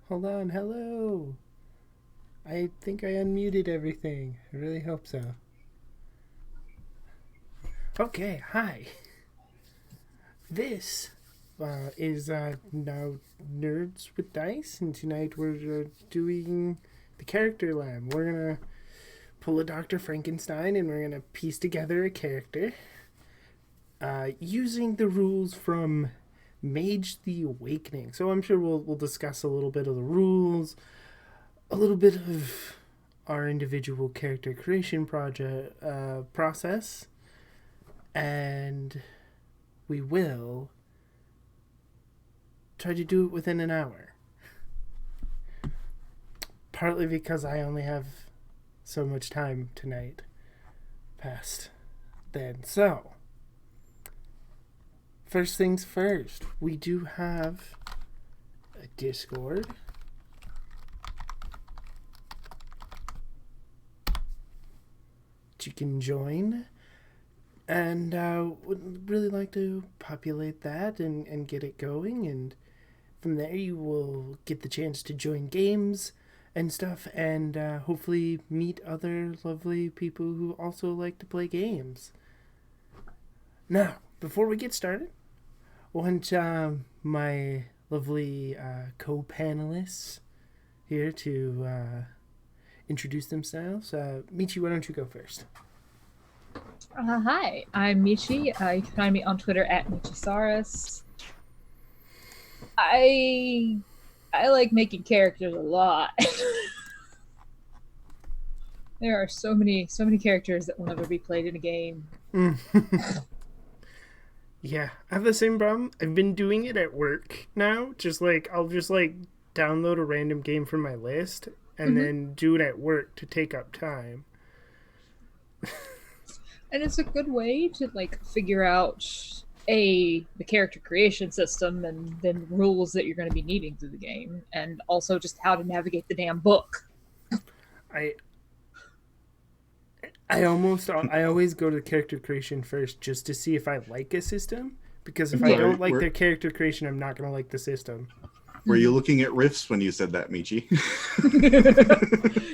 Hold on, hello. I think I unmuted everything. I really hope so. Okay, hi. This is now Nerds with Dice, and tonight we're doing the character lab. We're gonna pull a Dr. Frankenstein and we're gonna piece together a character using the rules from Mage the Awakening. So I'm sure we'll discuss a little bit of the rules, a little bit of our individual character creation process, and we will try to do it within an hour. Partly because I only have so much time tonight past then. So, first things first, we do have a Discord. You can join, and would really like to populate that and get it going, and from there you will get the chance to join games and stuff, and hopefully meet other lovely people who also like to play games. Now, before we get started, I want my lovely co-panelists here to introduce themselves. Michi, why don't you go first? Hi, I'm Michi. You can find me on Twitter at Michisaurus. I like making characters a lot. There are so many characters that will never be played in a game. Yeah, I have the same problem. I've been doing it at work now. I'll just download a random game from my list and then do it at work to take up time. And it's a good way to figure out the character creation system and then rules that you're going to be needing through the game, and also just how to navigate the damn book. I I always go to character creation first just to see if I like a system, because if I don't like their character creation, I'm not going to like the system. Were you looking at riffs when you said that, Michi?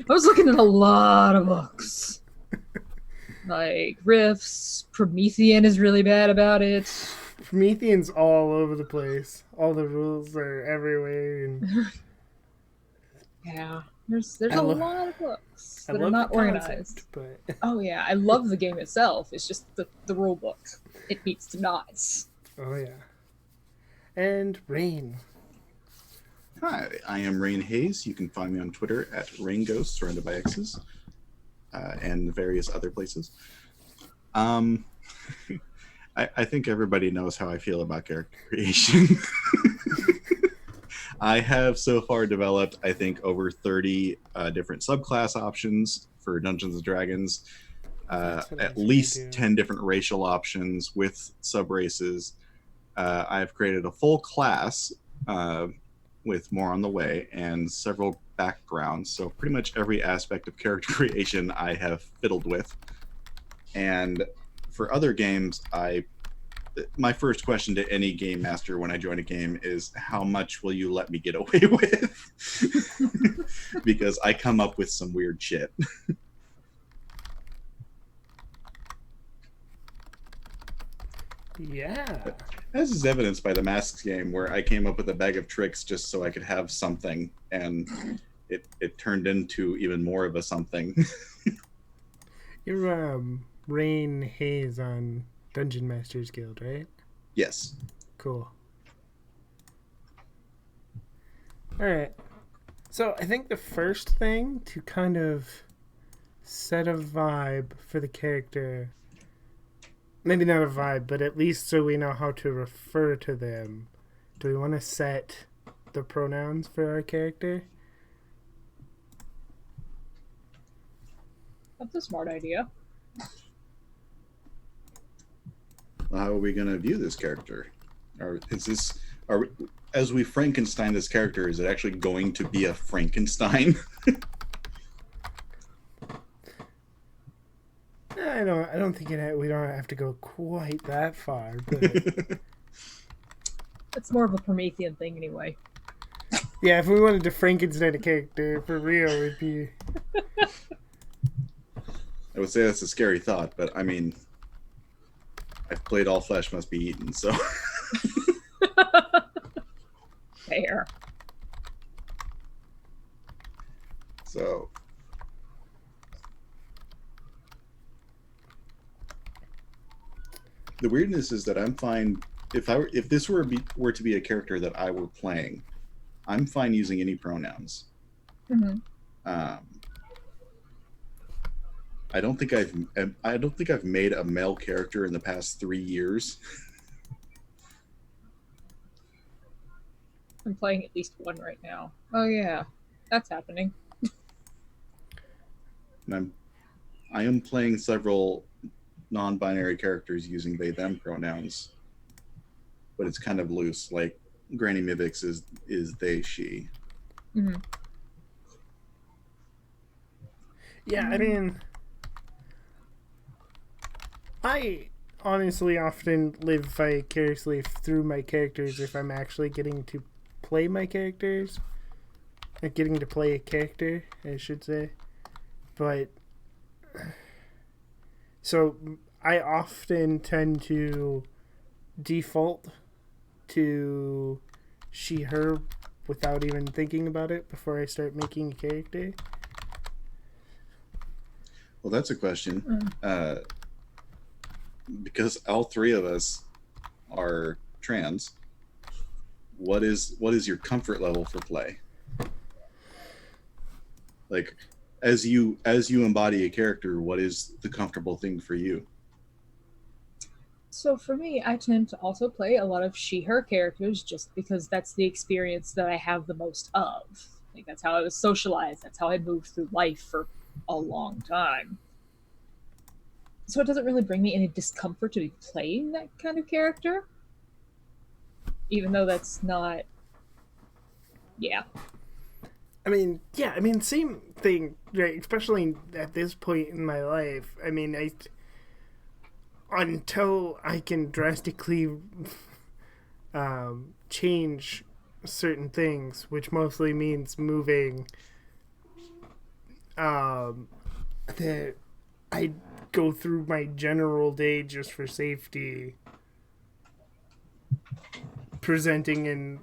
I was looking at a lot of books. Like Riffs, Promethean is really bad about it. Promethean's all over the place. All the rules are everywhere. And yeah, there's a lot of books that are not organized. But oh yeah, I love the game itself. It's just the rule book. It beats to knots. Oh yeah. And Rain. Hi, I am Rain Hayes. You can find me on Twitter at RainGhost, surrounded by X's, and various other places. I think everybody knows how I feel about character creation. I have so far developed, I think, over 30 different subclass options for Dungeons & Dragons, at least 10 different racial options with subraces. I've created a full class with more on the way, and several backgrounds. So pretty much every aspect of character creation I have fiddled with. And for other games, my first question to any game master when I join a game is, how much will you let me get away with? Because I come up with some weird shit. Yeah. As is evidenced by the Masks game, where I came up with a bag of tricks just so I could have something, and it turned into even more of a something. You're Rain Hayes on Dungeon Masters Guild, right? Yes. Cool. Alright. So I think the first thing to kind of set a vibe for the character, maybe not a vibe, but at least so we know how to refer to them, do we want to set the pronouns for our character? That's a smart idea. Well, how are we going to view this character? As we Frankenstein this character, is it actually going to be a Frankenstein? I don't think we don't have to go quite that far, but It's more of a Promethean thing anyway. Yeah, if we wanted to Frankenstein a character for real, it'd be. I would say that's a scary thought, but I mean, I've played All Flesh Must Be Eaten, so. Fair. So. The weirdness is that I'm fine if this were to be a character that I were playing, I'm fine using any pronouns. Mm-hmm. I don't think I've made a male character in the past 3 years. I'm playing at least one right now. Oh yeah, that's happening. And I am playing several non-binary characters using they them pronouns, but it's kind of loose. Like Granny Mivix is they she. Mm-hmm. Yeah, I mean, I honestly often live vicariously through my characters if I'm actually getting to play my characters. Or getting to play a character, I should say. But. So, I often tend to default to she, her without even thinking about it before I start making a character. Well, that's a question. Because all three of us are trans, what is your comfort level for play? Like, as you embody a character, what is the comfortable thing for you? So for me, I tend to also play a lot of she/her characters just because that's the experience that I have the most of. Like that's how I was socialized. That's how I moved through life for a long time. So it doesn't really bring me any discomfort to be playing that kind of character, even though that's not. Yeah. I mean, yeah, I mean, same thing, right? Especially at this point in my life. I mean, until I can drastically change certain things, which mostly means moving. That I go through my general day just for safety, presenting in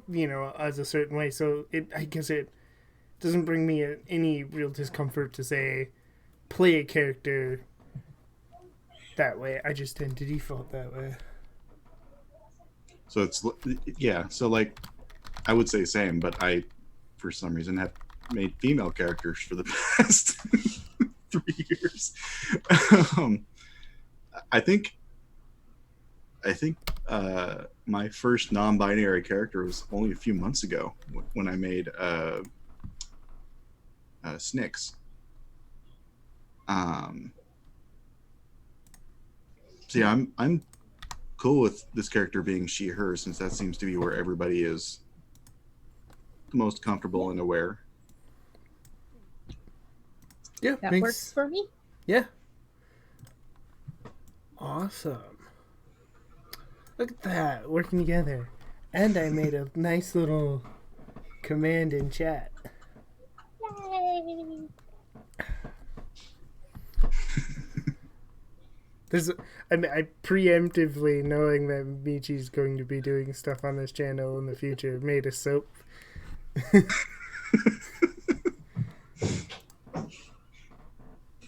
as a certain way. So I guess it doesn't bring me any real discomfort to say play a character that way. I just tend to default that way. So it's so like I would say same, but I for some reason have made female characters for the past 3 years. I think my first non-binary character was only a few months ago when I made Snicks. So yeah, I'm cool with this character being she her since that seems to be where everybody is the most comfortable and aware. Yeah, That works for me. Yeah. Awesome. Look at that, working together. And I made a nice little command in chat. Yay! I preemptively, knowing that Michi's going to be doing stuff on this channel in the future, made a soap.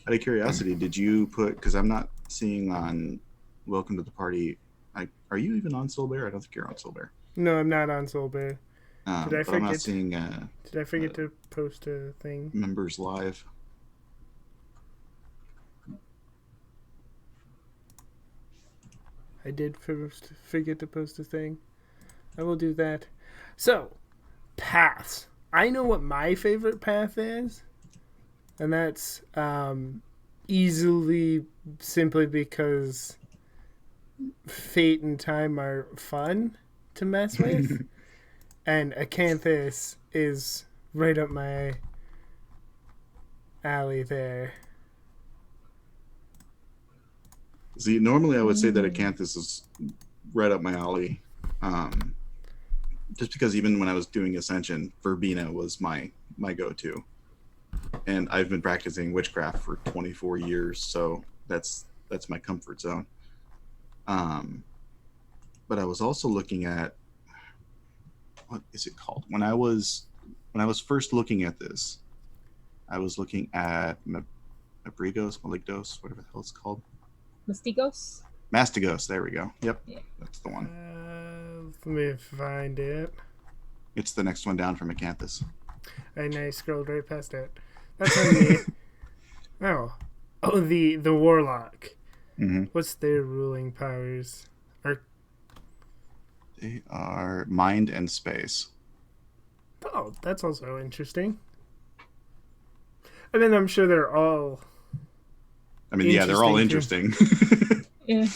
Out of curiosity, did you put, because I'm not seeing on Welcome to the Party, are you even on Soul Bear? I don't think you're on Soul Bear. No, I'm not on Soul Bear. Did I forget? I'm not seeing. Did I forget to post a thing? Members live. I did forget to post a thing. I will do that. So, paths. I know what my favorite path is, and that's easily simply because fate and time are fun to mess with, and Acanthus is right up my alley there. See, normally I would say that Acanthus is right up my alley, just because even when I was doing Ascension, Verbena was my go-to, and I've been practicing witchcraft for 24 years, so that's my comfort zone. But I was also looking at, what is it called? When I was first looking at this, I was looking at Maligdos, whatever the hell it's called. Mastigos. There we go. Yep, yeah. That's the one. Let me find it. It's the next one down from Acanthus. And I scrolled right past it. That's on the the warlock. Mm-hmm. What's their ruling powers? They are mind and space. Oh, that's also interesting. I mean, I'm sure they're all. I mean, yeah, they're all interesting. Yeah.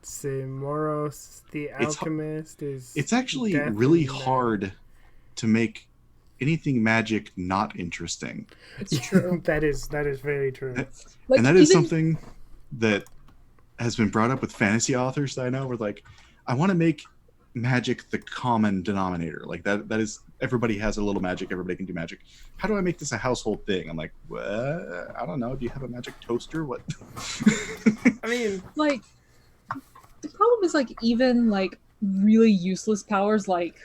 Say Moros, the alchemist is. It's actually really hard to make anything magic not interesting. It's true. that is very true. And that is something that has been brought up with fantasy authors that I know. Where like, I want to make magic the common denominator. Like that is, everybody has a little magic. Everybody can do magic. How do I make this a household thing? I'm like, what? I don't know. Do you have a magic toaster? What? I mean, like, the problem is like even like really useless powers, like,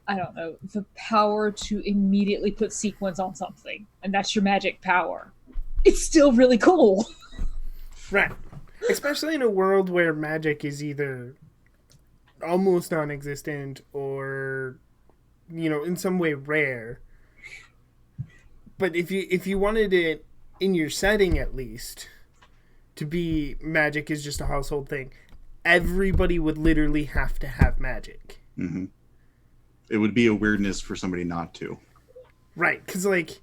I don't know, the power to immediately put sequence on something, and that's your magic power. It's still really cool. Right. Especially in a world where magic is either almost non-existent or, you know, in some way rare. But if you wanted it in your setting at least to be magic is just a household thing, everybody would literally have to have magic. Mm-hmm. It would be a weirdness for somebody not to. Right, because like,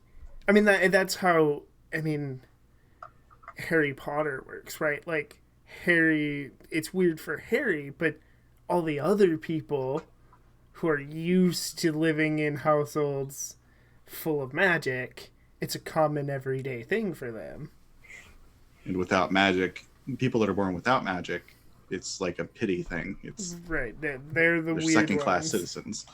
I mean that's how, I mean, Harry Potter works, right? Like Harry, it's weird for Harry, but all the other people who are used to living in households full of magic, it's a common everyday thing for them. And without magic, people that are born without magic, it's like a pity thing. It's right. They're the weird second-class citizens.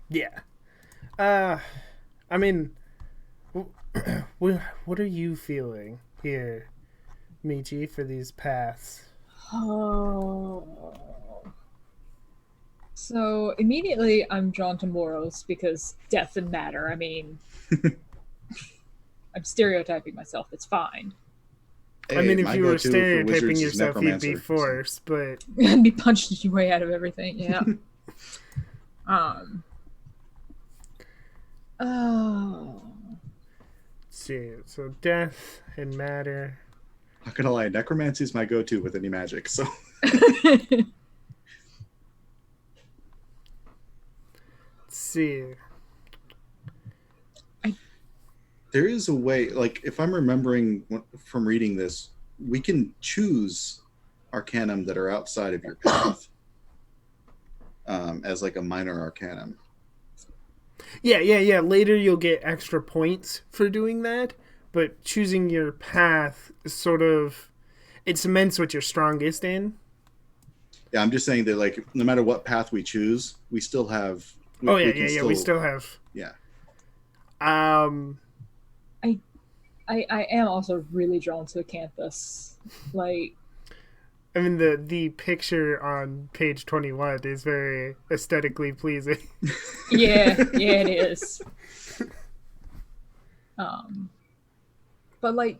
Yeah. I mean, what are you feeling here, Michi, for these paths? Oh. So immediately I'm drawn to Moros because death and matter. I mean, I'm stereotyping myself. It's fine. Hey, I mean, if you were stereotyping yourself, you'd be forced, but I'd be punched your way out of everything. Yeah. Oh. See, so death and matter. Not gonna lie, necromancy is my go-to with any magic. So. Let's see. There is a way, like, if I'm remembering from reading this, we can choose arcanum that are outside of your path as like a minor arcanum. Yeah. Later you'll get extra points for doing that, but choosing your path is sort of, it cements what you're strongest in. Yeah, I'm just saying that, like, no matter what path we choose, we still have. We still have. Yeah. I am also really drawn to Acanthus. Like, I mean, the picture on page 21 is very aesthetically pleasing. Yeah, it is. But like,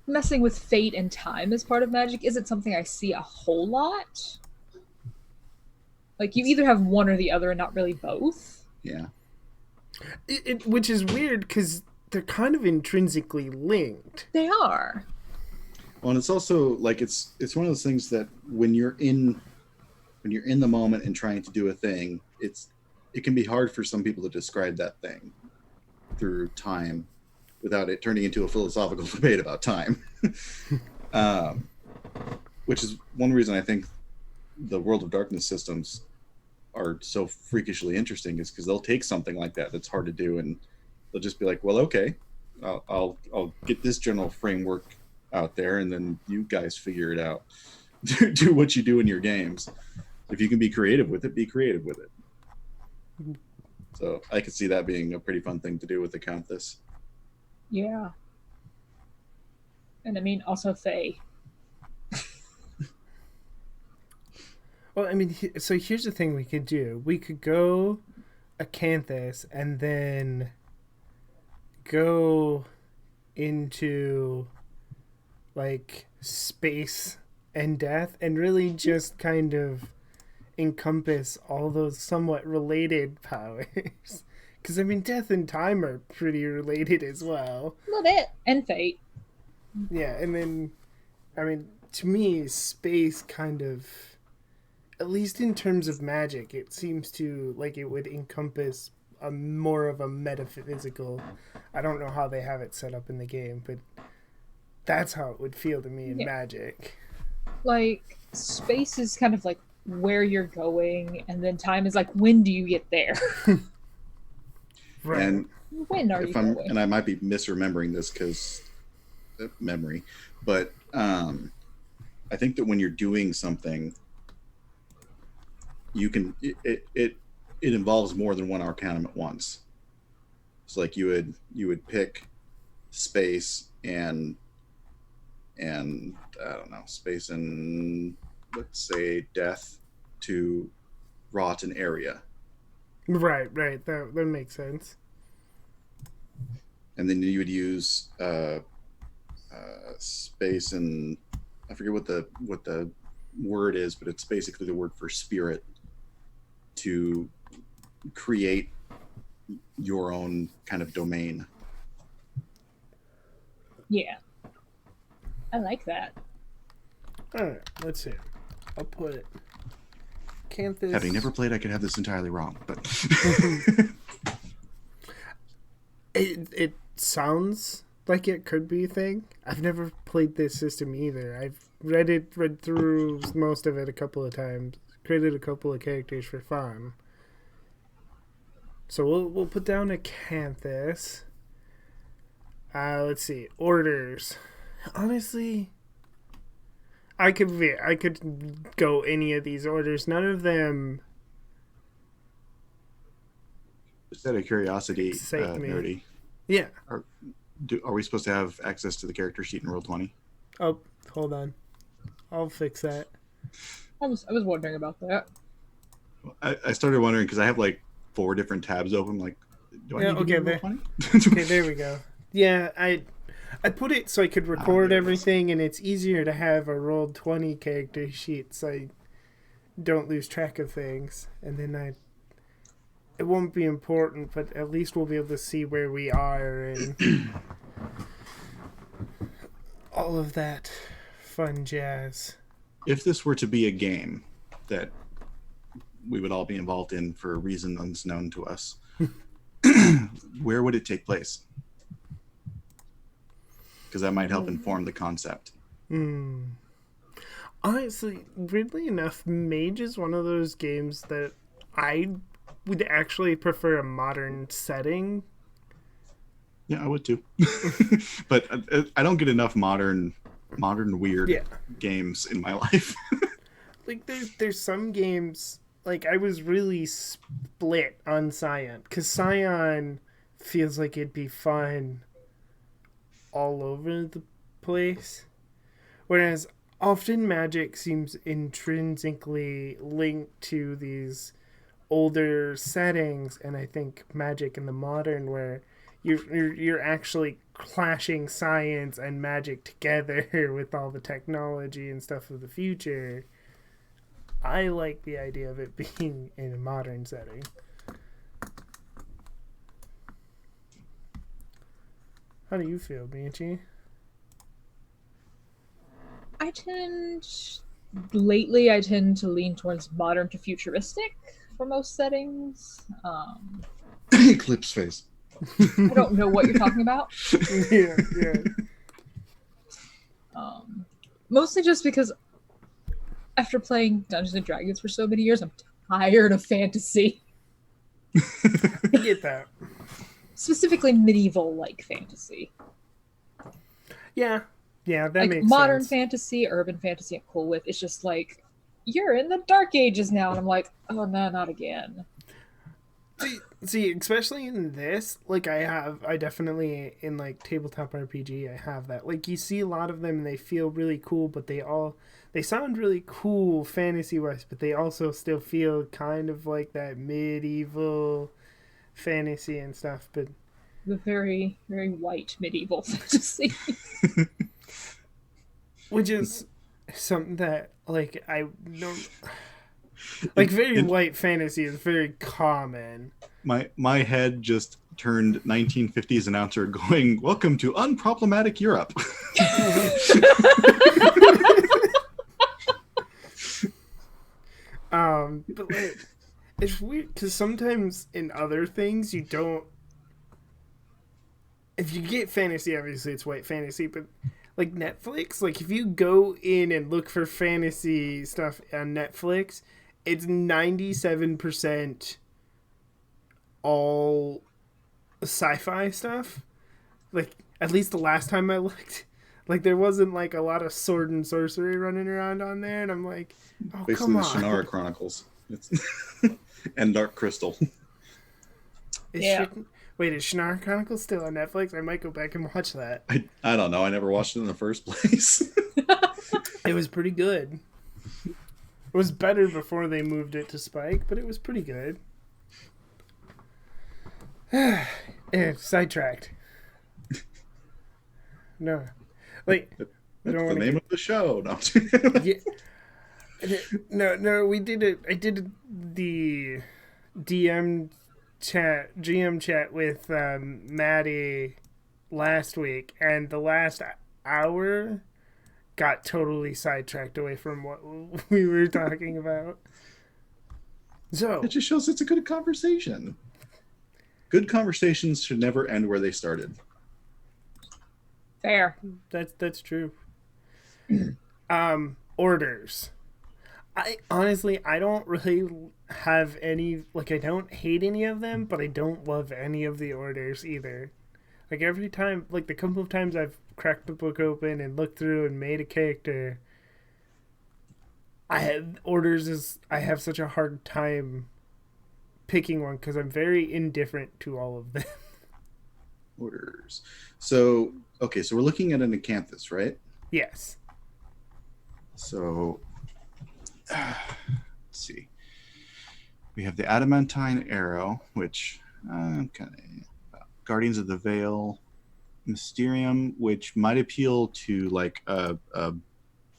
messing with fate and time as part of magic isn't something I see a whole lot. Like, you either have one or the other and not really both. Yeah. Which is weird because they're kind of intrinsically linked. They are. Well, and it's also like it's one of those things that when you're in the moment and trying to do a thing, it can be hard for some people to describe that thing through time without it turning into a philosophical debate about time. Which is one reason I think the World of Darkness systems are so freakishly interesting, is because they'll take something like that that's hard to do and they'll just be like, well, okay, I'll get this general framework out there and then you guys figure it out. do what you do in your games. If you can be creative with it, be creative with it. So I could see that being a pretty fun thing to do with the Countess. Yeah. And I mean, also Faye. Well, I mean, so here's the thing we could do. We could go Acanthus and then go into like space and death and really just kind of encompass all those somewhat related powers. Because, I mean, death and time are pretty related as well. A little bit. And fate. Yeah, and then, I mean, to me, space kind of, at least in terms of magic, it seems to, like, it would encompass a more of a metaphysical. I don't know how they have it set up in the game, but that's how it would feel to me in magic. Like, space is kind of like where you're going, and then time is like, when do you get there? Right. And when are you going? And I might be misremembering this because memory, but I think that when you're doing something, you can it involves more than one arcanum at once. It's like you would pick space and I don't know, space and let's say death to rot an area. Right. That makes sense. And then you would use space and I forget what the word is, but it's basically the word for spirit to create your own kind of domain. Yeah. I like that. Alright, let's see. I'll put it. Canthus. Having never played, I could have this entirely wrong, but it sounds like it could be a thing. I've never played this system either. I've read through most of it a couple of times, created a couple of characters for fun. So we'll put down Acanthus. Let's see, orders. Honestly, I could go any of these orders. None of them. just out of curiosity, Nerdy. Yeah. Are we supposed to have access to the character sheet in Roll20? Oh, hold on. I'll fix that. I was wondering about that. I started wondering because I have like 4 different tabs open. Like, do I need to be in Roll20? Okay, there we go. Yeah, I put it so I could record everything, and it's easier to have a Roll20 character sheet so I don't lose track of things. And then it won't be important, but at least we'll be able to see where we are and all of that fun jazz. If this were to be a game that we would all be involved in for reasons unknown to us, where would it take place? Because that might help inform the concept. Honestly, weirdly enough, Mage is one of those games that I would actually prefer a modern setting. Yeah, I would too. But I don't get enough modern weird games in my life. Like there's some games, like I was really split on Scion, because Scion feels like it'd be fun all over the place, whereas often Magic seems intrinsically linked to these older settings, and I think Magic in the modern, where you're actually clashing science and magic together with all the technology and stuff of the future. I like the idea of it being in a modern setting. How do you feel, Michi? Lately I tend to lean towards modern to futuristic for most settings. Eclipse face. I don't know what you're talking about. Yeah. Mostly just because after playing Dungeons and Dragons for so many years, I'm tired of fantasy. I get that. Specifically medieval-like fantasy. Yeah, Yeah, that like makes modern sense. fantasy, urban fantasy, I'm cool with. It's just like you're in the Dark Ages now, and I'm like, oh no, not again. See, especially in this, like I definitely in like tabletop RPG, I have that. Like you see a lot of them, and they feel really cool, but they sound really cool fantasy wise, but they also still feel kind of like that medieval fantasy and stuff. But The very, very white medieval fantasy. which is something that like I don't like. In, Very in white fantasy is very common. my head just turned 1950s announcer going, "Welcome to unproblematic Europe." But like, it's weird because sometimes in other things you don't. If you get fantasy, obviously it's white fantasy, but like Netflix, like if you go in and look for fantasy stuff on Netflix, it's 97% all sci-fi stuff. Like at least the last time I looked, like there wasn't like a lot of sword and sorcery running around on there, and I'm like, oh Basically, come the on. Shannara Chronicles and Dark Crystal. Is Yeah. shit... Wait, is Shannara Chronicles still on Netflix? I might go back and watch that. I don't know. I never watched it in the first place. It was pretty good. It was better before they moved it to Spike, but it was pretty good. Sidetracked. No, like That's the wanna name get- of the show. No. yeah, no. We did it. I did the GM chat with Maddie last week, and the last hour got totally sidetracked away from what we were talking about. So It just shows it's a good conversation. Good conversations should never end where they started. Fair. that's true. Orders. I honestly I don't really have any, like I don't hate any of them, but I don't love any of the orders either. Like every time, like the couple of times I've cracked the book open and looked through and made a character, I have such a hard time picking one because I'm very indifferent to all of them. Orders. So, okay, so we're looking at an acanthus, right? Yes. So, let's see. We have the adamantine arrow, which kind of Guardians of the Veil, Mysterium, which might appeal to like a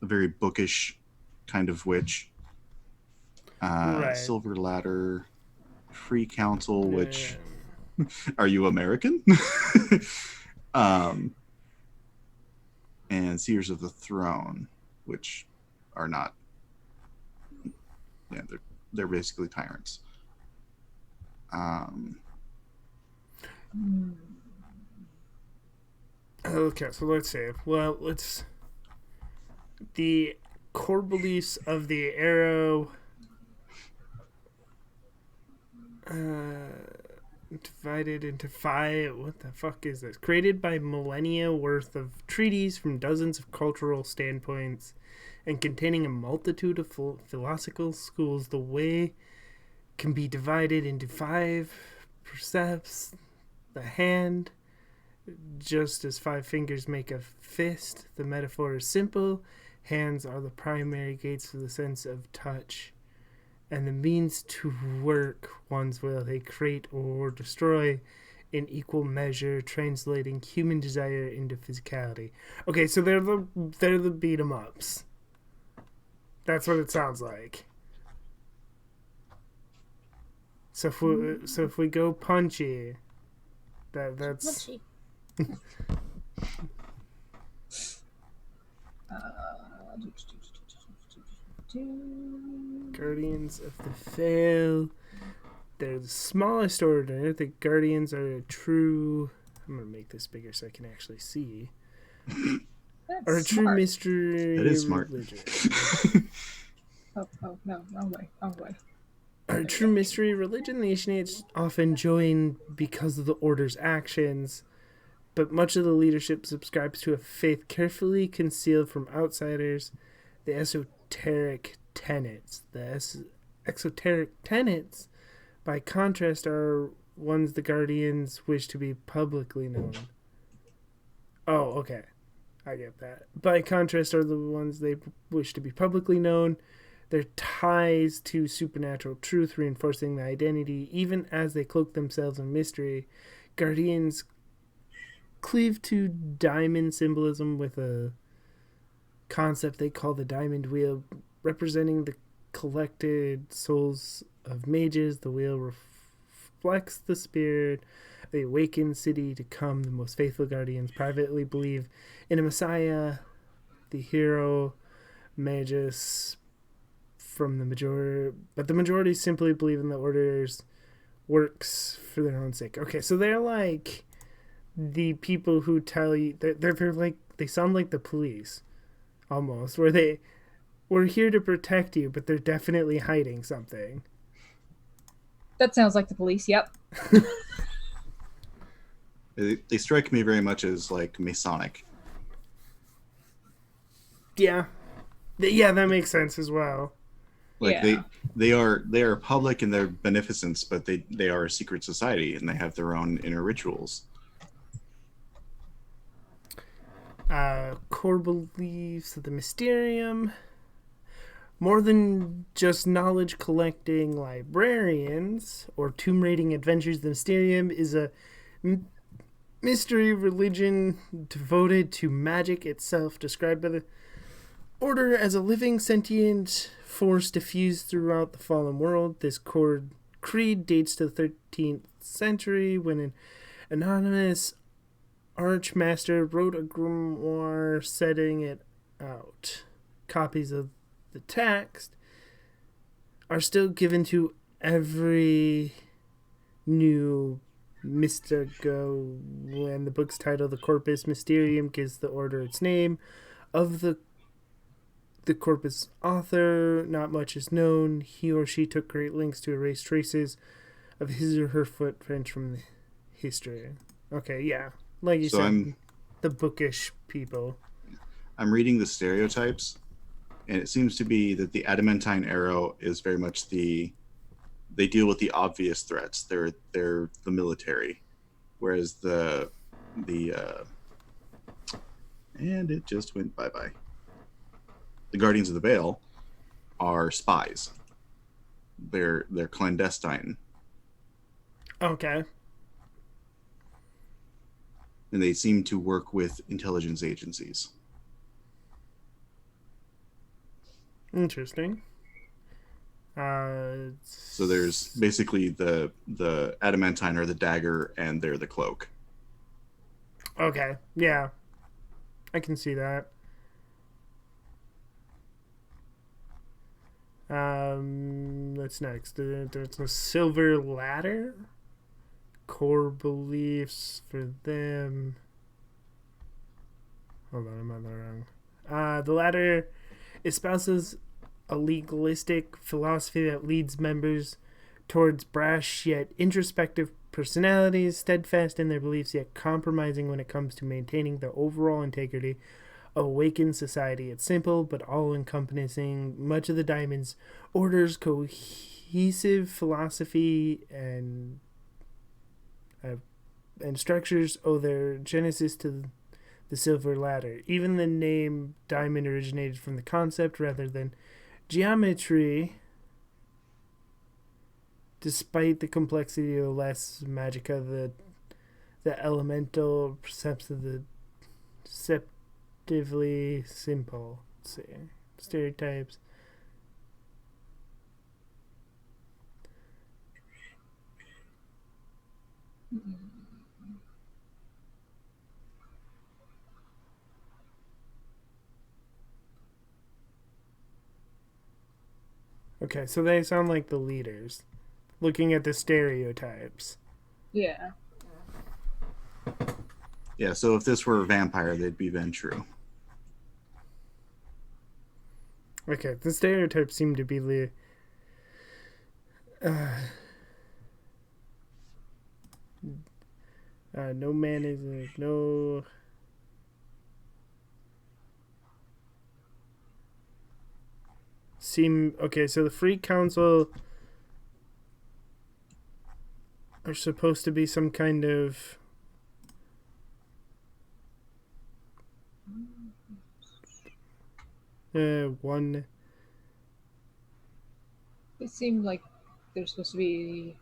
very bookish kind of witch. Right. Silver Ladder, Free Council, which are you American? And Seers of the Throne, which are not. Yeah, they're basically tyrants. Okay, so let's see. Well, the core beliefs of the arrow. Divided into 5. What the fuck is this? Created by millennia worth of treaties from dozens of cultural standpoints and containing a multitude of philosophical schools, the way can be divided into 5 precepts. The hand, just as 5 fingers make a fist, the metaphor is simple. Hands are the primary gates for the sense of touch and the means to work one's will. They create or destroy in equal measure, translating human desire into physicality. Okay, so they're the beat 'em ups. That's what it sounds like. So if we go punchy, that's Punchy. Guardians of the Veil. They're the smallest order. The Guardians are a true. I'm gonna make this bigger so I can actually see. That's Or a true smart. mystery That is smart. religion. Oh no, wrong way. Or a true mystery religion. The initiates often join because of the order's actions. but much of the leadership subscribes to a faith carefully concealed from outsiders, the esoteric tenets. Exoteric tenets, by contrast, are ones the Guardians wish to be publicly known. Oh, okay. I get that. By contrast, are the ones they wish to be publicly known. Their ties to supernatural truth, reinforcing the identity, even as they cloak themselves in mystery. Guardians cleave to diamond symbolism with a concept they call the diamond wheel, representing the collected souls of mages. The wheel reflects the spirit of the awakened city to come. The most faithful Guardians privately believe in a messiah, the hero, magus, from the majority, but the majority simply believe in the order's works for their own sake. Okay, so they're like the people who tell you, they're like, they sound like the police almost, where we're here to protect you, but they're definitely hiding something. That sounds like the police. Yep. They strike me very much as like Masonic. Yeah, that makes sense as well. Like they are public in their beneficence, but they are a secret society and they have their own inner rituals. Core beliefs of the Mysterium. More than just knowledge collecting librarians or tomb raiding adventures, the Mysterium is a mystery religion devoted to magic itself, described by the Order as a living sentient force diffused throughout the fallen world. This creed dates to the 13th century when an anonymous archmaster wrote a grimoire setting it out. Copies of the text are still given to every new Mystico, and the book's title, The Corpus Mysterium, gives the order its name. Of the Corpus author, not much is known. He or she took great lengths to erase traces of his or her footprint from the history. Okay, yeah. Like you said, the bookish people. I'm reading the stereotypes, and it seems to be that the adamantine arrow is very much they deal with the obvious threats. They're the military, whereas the and it just went bye-bye. The Guardians of the Veil are spies. They're clandestine. Okay. And they seem to work with intelligence agencies. Interesting. So there's basically the adamantine or the dagger, and they're the cloak. Okay, yeah. I can see that. What's next? There's a silver ladder. Core beliefs for them. Hold on, I'm on the wrong. The ladder espouses a legalistic philosophy that leads members towards brash yet introspective personalities, steadfast in their beliefs yet compromising when it comes to maintaining the overall integrity of awakened society. It's simple but all-encompassing. Much of the Diamond's order's cohesive philosophy and structures owe their genesis to the silver ladder. Even the name Diamond originated from the concept rather than geometry, despite the complexity of less magica, the elemental percepts of the deceptively simple. Let's see. Stereotypes. Okay, so they sound like the leaders. Looking at the stereotypes. Yeah. Yeah, so if this were a vampire, they'd be Ventrue. Okay, the stereotypes seem to be No man is no. Okay. So the free council are supposed to be some kind of one. It seemed like they're supposed to be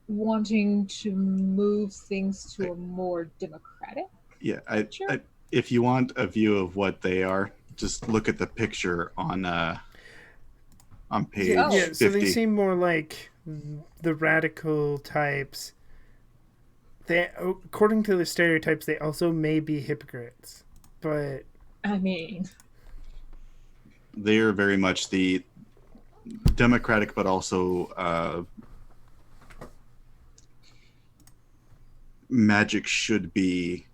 wanting to move things to a more democratic. Yeah, if you want a view of what they are, just look at the picture on page 50. So they seem more like the radical types. They, according to the stereotypes, they also may be hypocrites, but I mean, they're very much the democratic, but also magic should be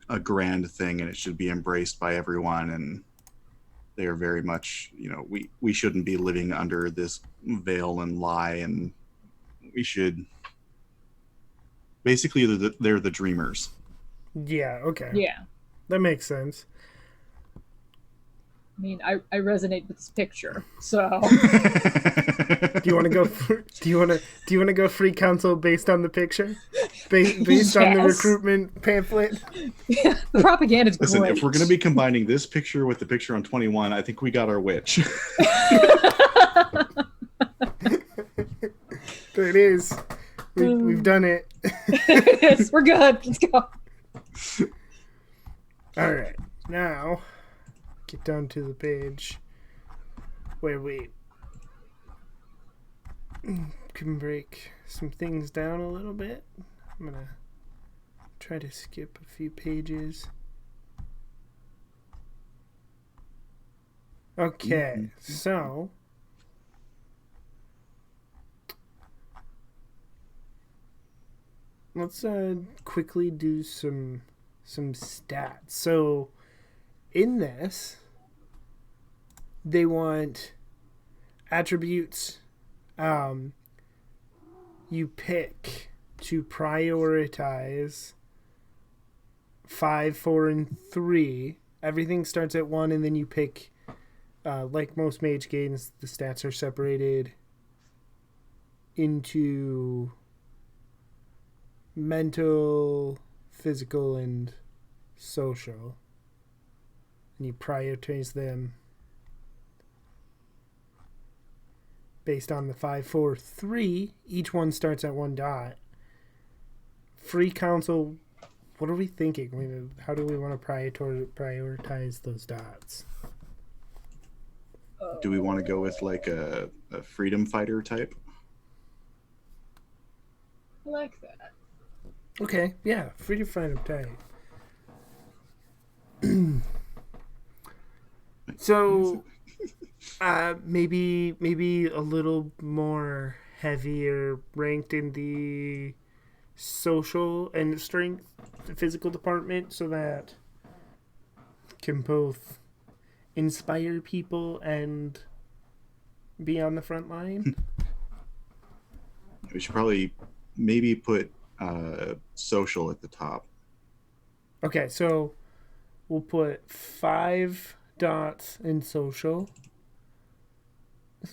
a grand thing, and it should be embraced by everyone. And they are very much, we shouldn't be living under this veil and lie, and we should basically they're the dreamers. Yeah. Okay. Yeah. That makes sense. I mean, I resonate with this picture. So, do you want to go? Do you want to go free council based on the picture, based on the recruitment pamphlet? Yeah, the propaganda's Listen, great. if we're going to be combining this picture with the picture on 21, I think we got our witch. There it is. We've done it. Yes, we're good. Let's go. All right, now get down to the page where we can break some things down a little bit. I'm gonna try to skip a few pages. Okay, so let's quickly do some stats. So in this, they want attributes you pick to prioritize 5, 4, and 3. Everything starts at 1, and then you pick, like most mage games, the stats are separated into mental, physical, and social. And you prioritize them based on the 5, 4, 3. Each one starts at 1 dot. Free council, what are we thinking? How do we want to prioritize those dots? Do we want to go with like a freedom fighter type? I like that. Okay, yeah, freedom fighter type. So maybe a little more heavier ranked in the social and strength physical department, so that can both inspire people and be on the front line. We should probably maybe put social at the top. Okay, so we'll put 5 dots in social.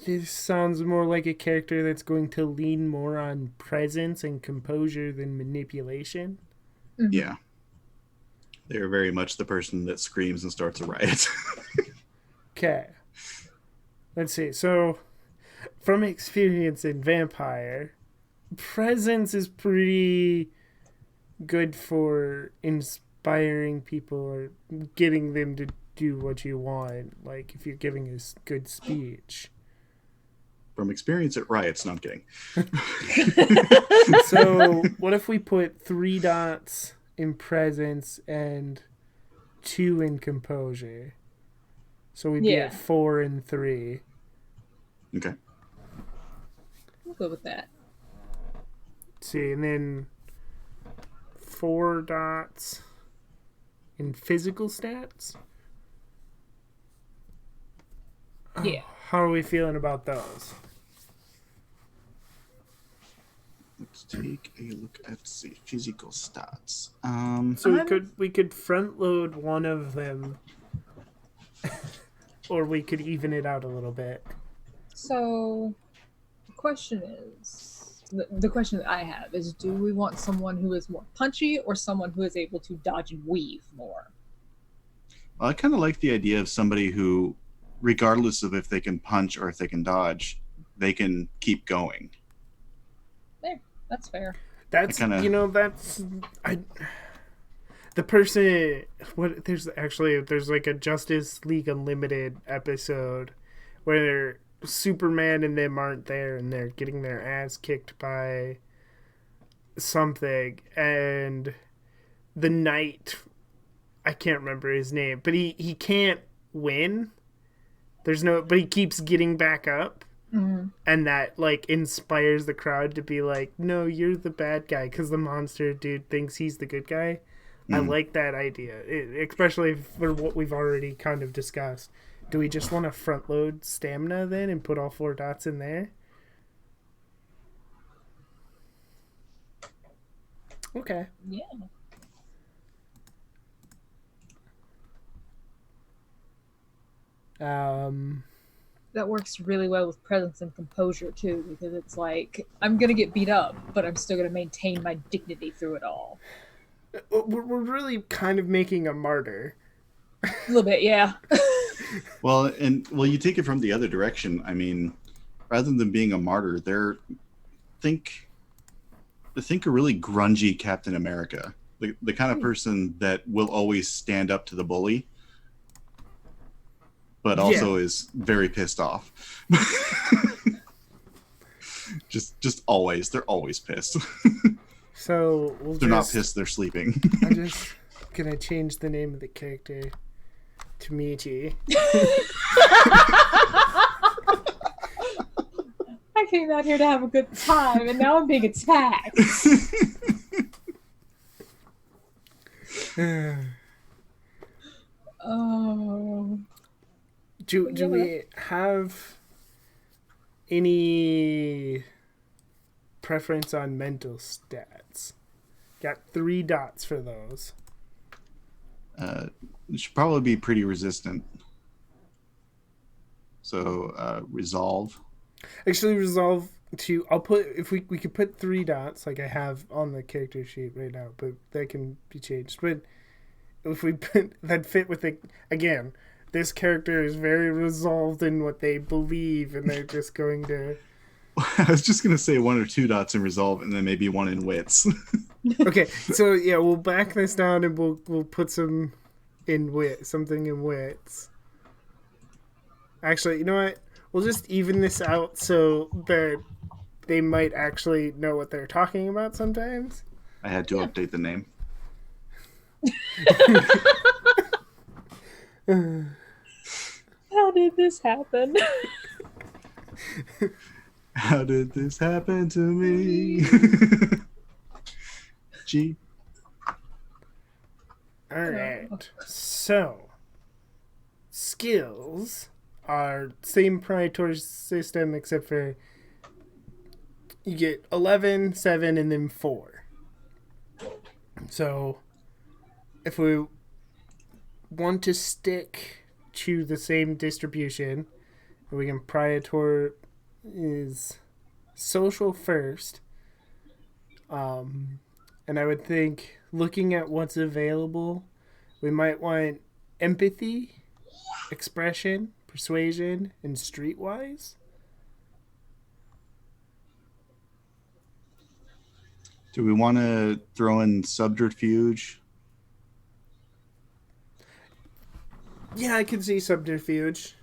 This sounds more like a character that's going to lean more on presence and composure than manipulation. Mm-hmm. Yeah. They're very much the person that screams and starts a riot. Okay. Let's see. So, from experience in Vampire, presence is pretty good for inspiring people or getting them to do what you want. Like, if you're giving a good speech. From experience at riots, no, I'm kidding. So, what if we put 3 dots in presence and 2 in composure? So we'd be at 4 and 3. Okay. I'll go with that. Let's see, and then 4 dots in physical stats? Yeah. How are we feeling about those? Let's take a look at the physical stats. So we could front load one of them, or we could even it out a little bit. So, the question is, the question that I have is, do we want someone who is more punchy or someone who is able to dodge and weave more? Well, I kind of like the idea of somebody who, regardless of if they can punch or if they can dodge, they can keep going. There, that's fair. That's the person. There's like a Justice League Unlimited episode where Superman and them aren't there and they're getting their ass kicked by something, and the knight, I can't remember his name, but he can't win. But he keeps getting back up. Mm-hmm. And that like inspires the crowd to be like, no, you're the bad guy, because the monster dude thinks he's the good guy. I like that idea, especially for what we've already kind of discussed. Do we just want to front load stamina then and put all 4 dots in there? Okay. Yeah. That works really well with presence and composure too, because it's like, I'm gonna get beat up, but I'm still gonna maintain my dignity through it all. We're really kind of making a martyr. A little bit, yeah. Well, you take it from the other direction. I mean, rather than being a martyr, think a really grungy Captain America, the kind of person that will always stand up to the bully, but also is very pissed off. just always, they're always pissed. So they're not pissed, they're sleeping. I'm just gonna change the name of the character to Michi. I came out here to have a good time, and now I'm being attacked. Oh. Do we have any preference on mental stats? Got 3 dots for those. It should probably be pretty resistant. So resolve. Actually, resolve to. I'll put if we could put 3 dots like I have on the character sheet right now, but that can be changed. But if we put that fit with it again. This character is very resolved in what they believe, and they're just going to... I was just going to say 1 or 2 dots in resolve, and then maybe 1 in wits. Okay, so yeah, we'll back this down, and we'll put something in wits. Actually, you know what? We'll just even this out so that they might actually know what they're talking about sometimes. I had to update the name. How did this happen? How did this happen to me? G. Alright. So, skills are same priority system except for you get 11, 7, and then 4. So, if we want to stick to the same distribution, we can prioritize is social first. And I would think, looking at what's available, we might want empathy, expression, persuasion, and streetwise. Do we want to throw in subterfuge? Yeah, I can see subterfuge.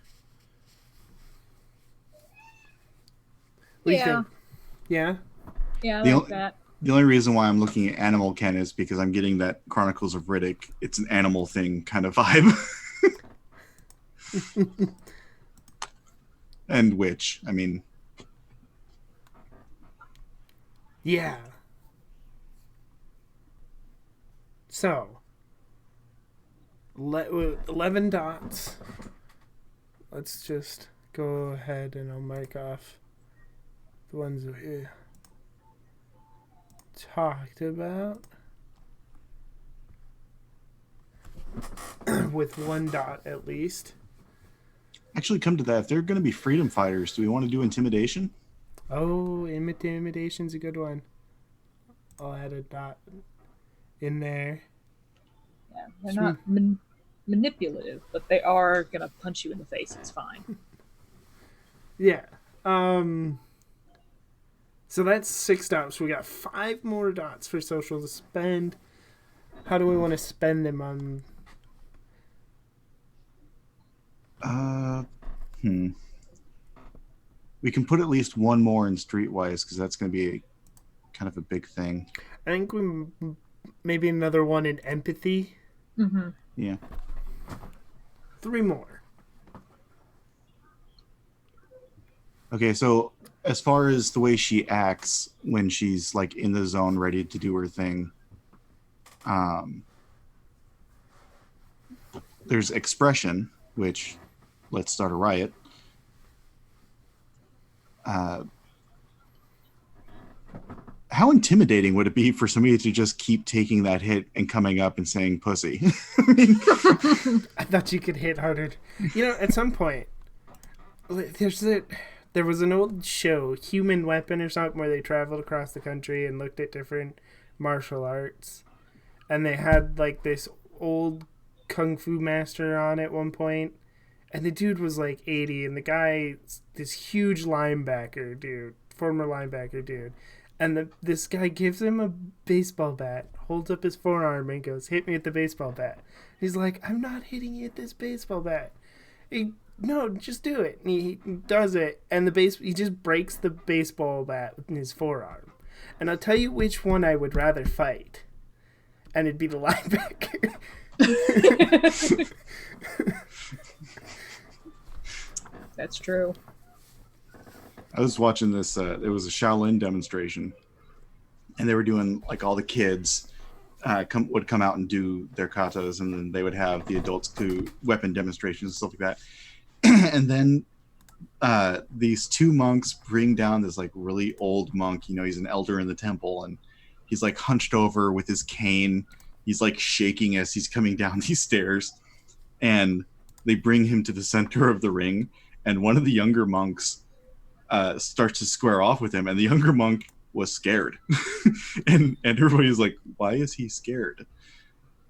What do you think? Yeah? Yeah, I like that. The only reason why I'm looking at Animal Ken is because I'm getting that Chronicles of Riddick, it's an animal thing kind of vibe. And witch, I mean. Yeah. So, 11 dots. Let's just go ahead and I'll mark off the ones here. talked about. With 1 dot at least. Actually, come to that. If they're going to be freedom fighters, do we want to do intimidation? Oh, intimidation's a good one. I'll add a dot in there. Yeah, they're not manipulative, but they are gonna punch you in the face. It's fine. Yeah. So that's 6 dots. We got 5 more dots for social to spend. How do we want to spend them on? We can put at least 1 more in Streetwise because that's going to be kind of a big thing. I think we maybe another one in empathy. Mm-hmm. Yeah. 3 more. Okay, so as far as the way she acts when she's like in the zone, ready to do her thing, there's expression, which let's start a riot. How intimidating would it be for somebody to just keep taking that hit and coming up and saying pussy? I thought you could hit harder. You know, at some point, there was an old show, Human Weapon or something, where they traveled across the country and looked at different martial arts. And they had like this old kung fu master on at one point. And the dude was like 80, and the guy, this huge linebacker dude, former linebacker dude. And this guy gives him a baseball bat, holds up his forearm, and goes, "Hit me with the baseball bat." He's like, "I'm not hitting you with this baseball bat." No, just do it. And he does it, and he just breaks the baseball bat with his forearm. And I'll tell you which one I would rather fight. And it'd be the linebacker. That's true. I was watching this, it was a Shaolin demonstration, and they were doing, like, all the kids would come out and do their katas, and then they would have the adults do weapon demonstrations and stuff like that. And then these 2 monks bring down this, like, really old monk. You know, he's an elder in the temple, and he's, like, hunched over with his cane. He's, like, shaking as he's coming down these stairs. And they bring him to the center of the ring, and one of the younger monks starts to square off with him, and the younger monk was scared. and everybody's like, why is he scared?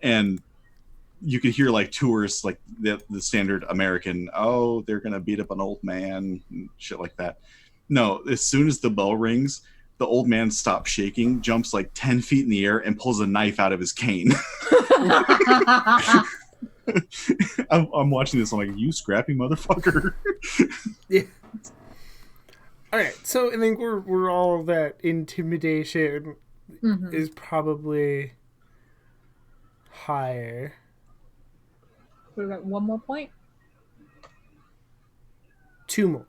And you could hear like tourists, like the standard American, oh, they're gonna beat up an old man and shit like that. No, as soon as the bell rings, the old man stops shaking, jumps like 10 feet in the air, and pulls a knife out of his cane. I'm watching this, I'm like, you scrappy motherfucker. Yeah. All right, so I think we're all that intimidation is probably higher. We got 1 more point. 2 more,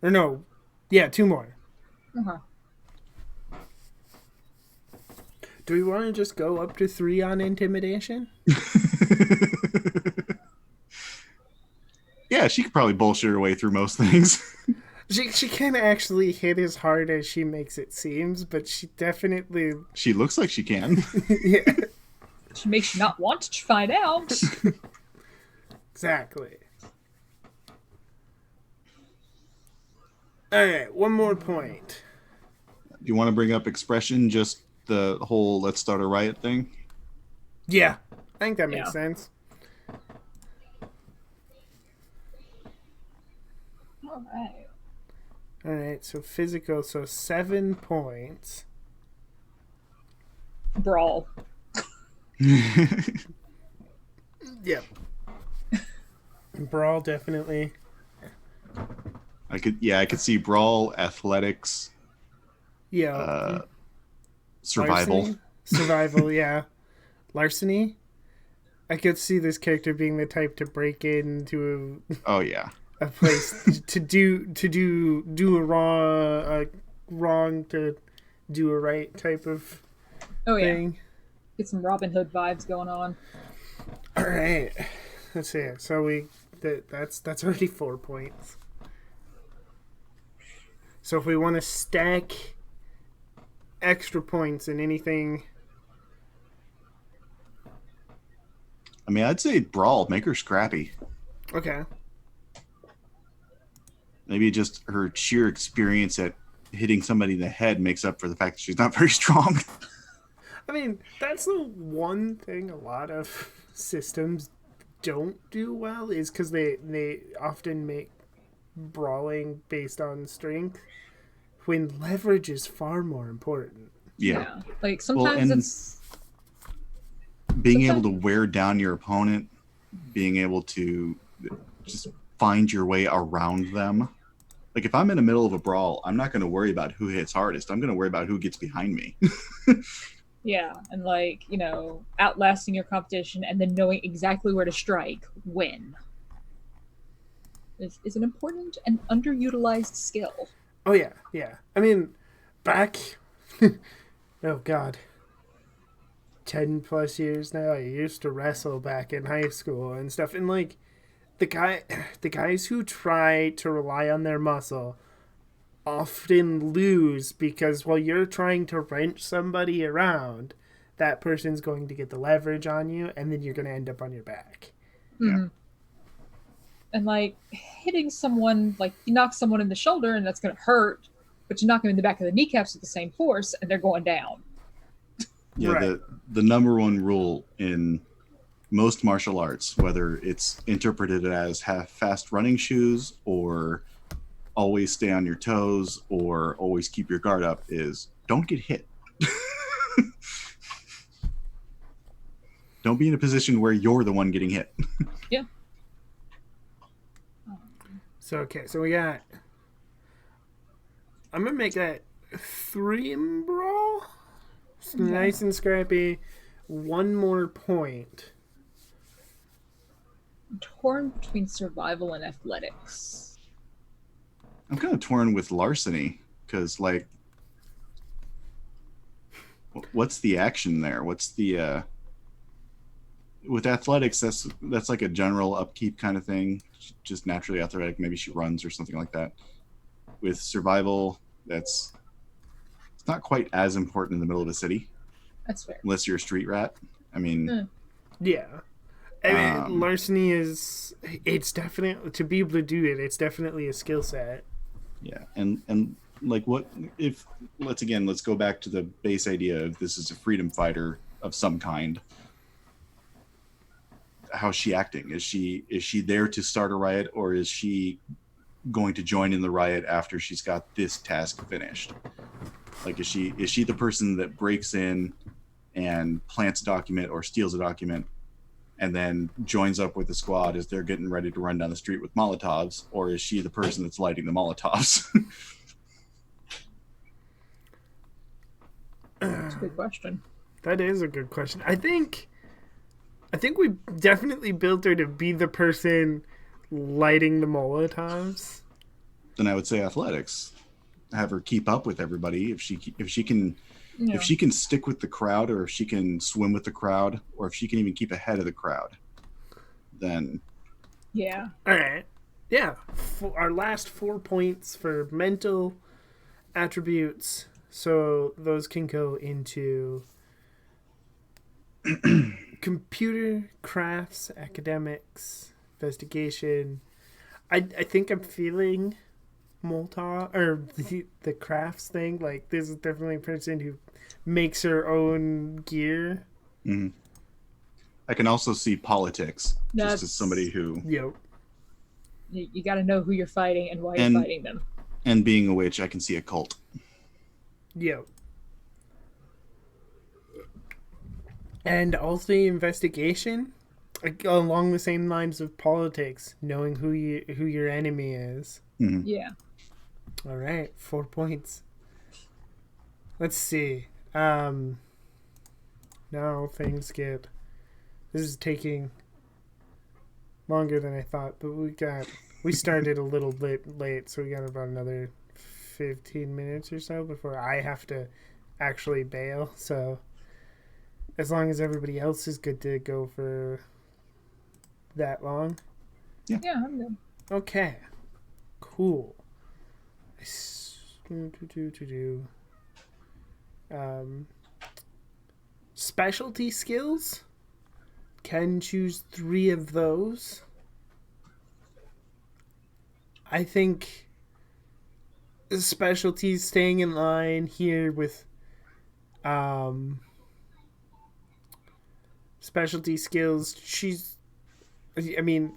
or no, yeah, 2 more. Uh-huh. Do we want to just go up to 3 on intimidation? Yeah, she could probably bullshit her way through most things. She can't actually hit as hard as she makes it seems, but she definitely... She looks like she can. Yeah. She makes you not want to find out. Exactly. Alright, 1 more point. Do you want to bring up expression, just the whole let's start a riot thing? Yeah, I think that makes sense. Alright, so physical, so 7 points. Brawl. Yep. Brawl, definitely. I could see brawl, athletics, Yeah. survival. Larceny? Survival, yeah. Larceny? I could see this character being the type to break into Oh yeah. a place to do a wrong to do a right type of thing. Get some Robin Hood vibes going on. All right, let's see. So that's already 4 points. So if we want to stack extra points and anything? I mean, I'd say brawl, make her scrappy. Okay. Maybe just her sheer experience at hitting somebody in the head makes up for the fact that she's not very strong. I mean, that's the one thing a lot of systems don't do well is because they often make brawling based on strength when leverage is far more important. Yeah. Like sometimes it's being able to wear down your opponent, being able to just find your way around them. Like if I'm in the middle of a brawl, I'm not going to worry about who hits hardest. I'm going to worry about who gets behind me. Yeah, and like, outlasting your competition and then knowing exactly where to strike when is an important and underutilized skill. Oh yeah, yeah. I mean, back oh god, 10 plus years now. I used to wrestle back in high school and stuff, and like the guys who try to rely on their muscle often lose because while you're trying to wrench somebody around, that person's going to get the leverage on you, and then you're going to end up on your back. Mm-hmm. And like hitting someone, like you knock someone in the shoulder and that's going to hurt, but you knock them in the back of the kneecaps with the same force and they're going down. Yeah, right. The number one rule in most martial arts, whether it's interpreted as have fast running shoes or always stay on your toes or always keep your guard up, is don't get hit. Don't be in a position where you're the one getting hit. Yeah. So we got, I'm gonna make that 3 in brawl. Nice and scrappy. 1 more point. I'm torn between survival and athletics. I'm kind of torn with larceny because, like, what's the action there? What's the with athletics? That's like a general upkeep kind of thing. Just naturally athletic. Maybe she runs or something like that. With survival, it's not quite as important in the middle of a city. That's fair. Unless you're a street rat. I mean, yeah. I mean, larceny it's definitely, to be able to do it, it's definitely a skill set. Yeah, and like what if let's go back to the base idea of this is a freedom fighter of some kind. How's she acting? Is she there to start a riot, or is she going to join in the riot after she's got this task finished? Like is she the person that breaks in and plants a document or steals a document and then joins up with the squad as they're getting ready to run down the street with Molotovs, or is she the person that's lighting the Molotovs? That's a good question. That is a good question. I think we definitely built her to be the person lighting the Molotovs. Then I would say athletics. Have her keep up with everybody. If she can. Yeah. If she can stick with the crowd, or if she can swim with the crowd, or if she can even keep ahead of the crowd, then... Yeah. All right. Yeah. Our last 4 points for mental attributes. So those can go into computer, crafts, academics, investigation. I think I'm feeling... Molotov or the crafts thing. Like this is definitely a person who makes her own gear. Mm-hmm. I can also see politics just as somebody who you got to know who you're fighting and why you're fighting them. And being a witch, I can see a cult. Yep. And also investigation, along the same lines of politics, knowing who your enemy is. Mm-hmm. Yeah. All right, 4 points. Let's see. Now things get... This is taking longer than I thought, but we started a little bit late, so we got about another 15 minutes or so before I have to actually bail. So as long as everybody else is good to go for that long. Yeah, I'm good. Okay. Cool. Um, specialty skills, can choose 3 of those. I think specialties staying in line here with um, specialty skills. I mean,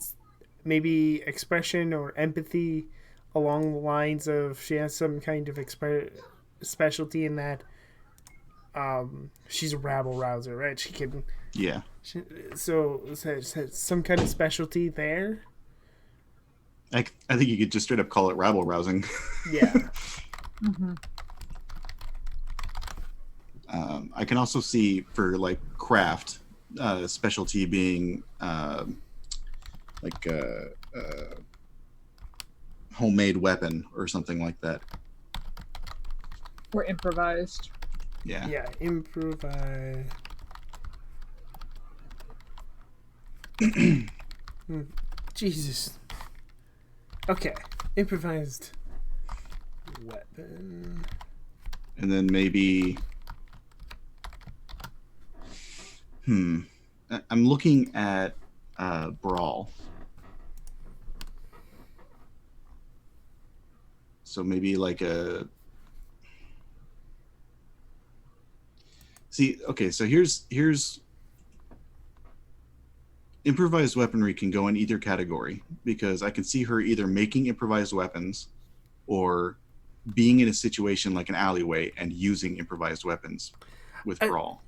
maybe expression or empathy along the lines of she has some kind of specialty in that she's a rabble rouser, right? She can. Yeah. So some kind of specialty there. I think you could just straight up call it rabble rousing. Yeah. Mm-hmm. I can also see for like craft, specialty being like a homemade weapon or something like that. Or improvised. Yeah. Yeah, improvise. Jesus. Okay, improvised weapon. And then maybe I'm looking at brawl. So maybe like a okay, so here's improvised weaponry can go in either category because I can see her either making improvised weapons or being in a situation like an alleyway and using improvised weapons with brawl.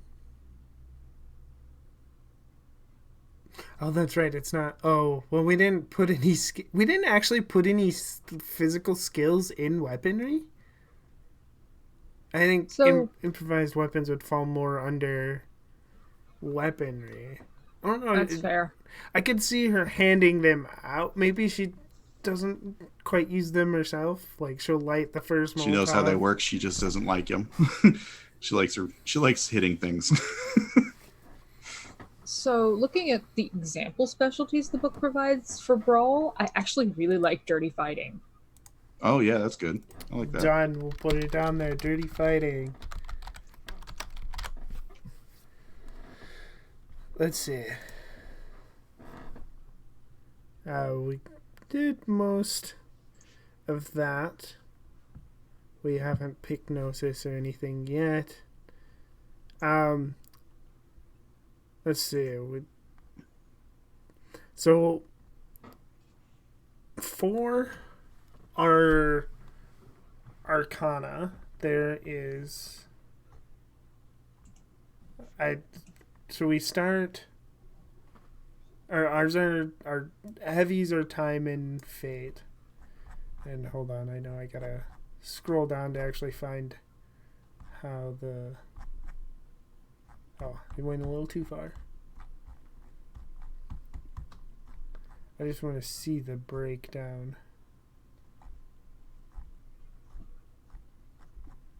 Oh, that's right. It's not. Oh, well, we didn't put any. We didn't actually put any physical skills in weaponry. I think So improvised weapons would fall more under weaponry. I don't know. that's fair. I could see her handing them out. Maybe she doesn't quite use them herself. Like she'll light the first Molotov. She knows how they work. She just doesn't like them. She likes hitting things. So, looking at the example specialties the book provides for Brawl, I actually really like Dirty Fighting. Oh, yeah, that's good. I like that. Done. We'll put it down there. Dirty Fighting. Let's see. We did most of that. We haven't picked Gnosis or anything yet. Let's see. So, for our Arcana, there is. So we start. Ours are our heavies are time and fate. And hold on, I know I gotta scroll down to actually find how the. Oh, it went a little too far. I just want to see the breakdown.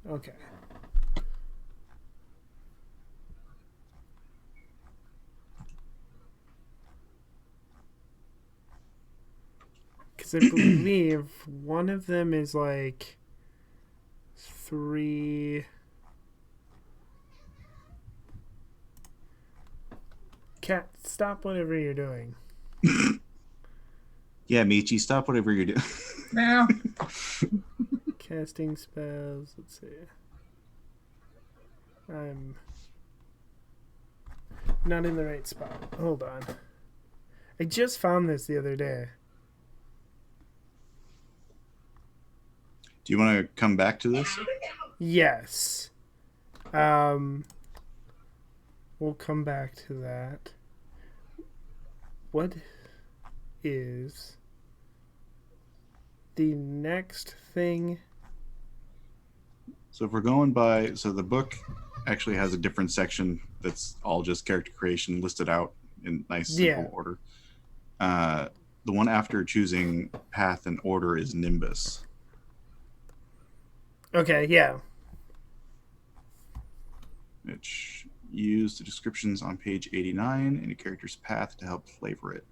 Okay. Because I believe one of them is like 3. Cat, stop whatever you're doing. Yeah, Michi, stop whatever you're doing. Now, Casting spells. Let's see. I'm not in the right spot. Hold on. I just found this the other day. Do you want to come back to this? Yes. We'll come back to that. What is the next thing? So if we're going by, so the book actually has a different section that's all just character creation listed out in nice simple order. The one after choosing path and order is Nimbus. Okay, yeah. Which use the descriptions on page 89 in a character's path to help flavor it.